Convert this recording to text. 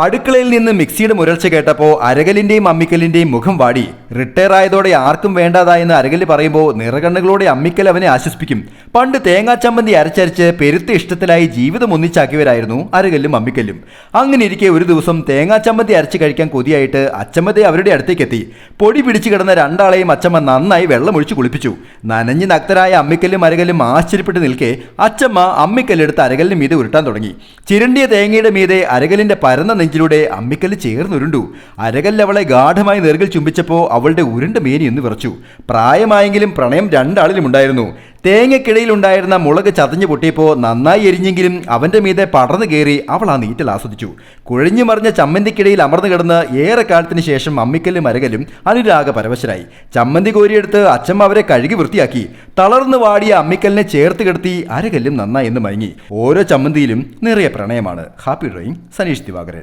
അടുക്കളയിൽ നിന്ന് മിക്സിയുടെ മുരൾച്ച കേട്ടപ്പോൾ അരകലിന്റെയും അമ്മിക്കലിന്റെയും മുഖം വാടി. റിട്ടയർ ആയതോടെ ആർക്കും വേണ്ടാതായെന്ന് അരകല് പറയുമ്പോൾ നിറകണ്ണുകളോടെ അമ്മിക്കൽ അവനെ ആശ്വസിപ്പിക്കും. പണ്ട് തേങ്ങാ ചമ്മന്തി അരച്ചരച്ച് പെരുത്ത ഇഷ്ടത്തിലായി ജീവിതം ഒന്നിച്ചാക്കിയവരായിരുന്നു അരകല്ലും അമ്മിക്കല്ലും. അങ്ങനെ ഇരിക്കെ ഒരു ദിവസം തേങ്ങാ ചമ്മന്തി അരച്ച് കഴിക്കാൻ കൊതിയായിട്ട് അച്ചമ്മതെ അവരുടെ അടുത്തേക്ക് എത്തി. പൊടി പിടിച്ചു കിടന്ന രണ്ടാളെയും അച്ചമ്മ നന്നായി വെള്ളമൊഴിച്ച് കുളിപ്പിച്ചു. നനഞ്ഞ് നക്തരായ അമ്മിക്കല്ലും അരകല്ലും ആശ്ചര്യപ്പെട്ട് നിൽക്കെ അച്ചമ്മ അമ്മിക്കല്ലെടുത്ത് അരകലിന് മീതെ ഉരുട്ടാൻ തുടങ്ങി. ചിരണ്ടിയ തേങ്ങയുടെ മീതെ അരകലിന്റെ പരന്ന നെഞ്ചിലൂടെ അമ്മിക്കല്ല് ചേർന്നുരുണ്ടു. അരകല്ല് അവളെ ഗാഠമായി നെറുകിൽ ചുംബിച്ചപ്പോൾ അവളുടെ ഉരുണ്ട മേനി ഒന്ന് വിറച്ചു. പ്രായമായെങ്കിലും പ്രണയം രണ്ടാളിലും ഉണ്ടായിരുന്നു. തേങ്ങയ്ക്കിടയിൽ ഉണ്ടായിരുന്ന മുളക് ചതഞ്ഞു പൊട്ടിയപ്പോൾ നന്നായി എരിഞ്ഞെങ്കിലും അവന്റെ മീതെ പടർന്നു കയറി അവൾ ആ നീറ്റൽ ആസ്വദിച്ചു. കുഴഞ്ഞു മറിഞ്ഞ ചമ്മന്തിക്കിടയിൽ അമർന്നു കിടന്ന് ഏറെ കാലത്തിന് ശേഷം അമ്മിക്കല്ലും അരകലും അനുരാഗ പരവശരായി. ചമ്മന്തി കോരിയെടുത്ത് അച്ചമ്മ അവരെ കഴുകി വൃത്തിയാക്കി. തളർന്നു വാടിയ അമ്മിക്കലിനെ ചേർത്ത് കിടത്തി അരകല്ലും നന്നായി എന്ന് മയങ്ങി. ഓരോ ചമ്മന്തിയിലും നിറയെ പ്രണയമാണ്. Happy drawing, Saneesh Divakaran.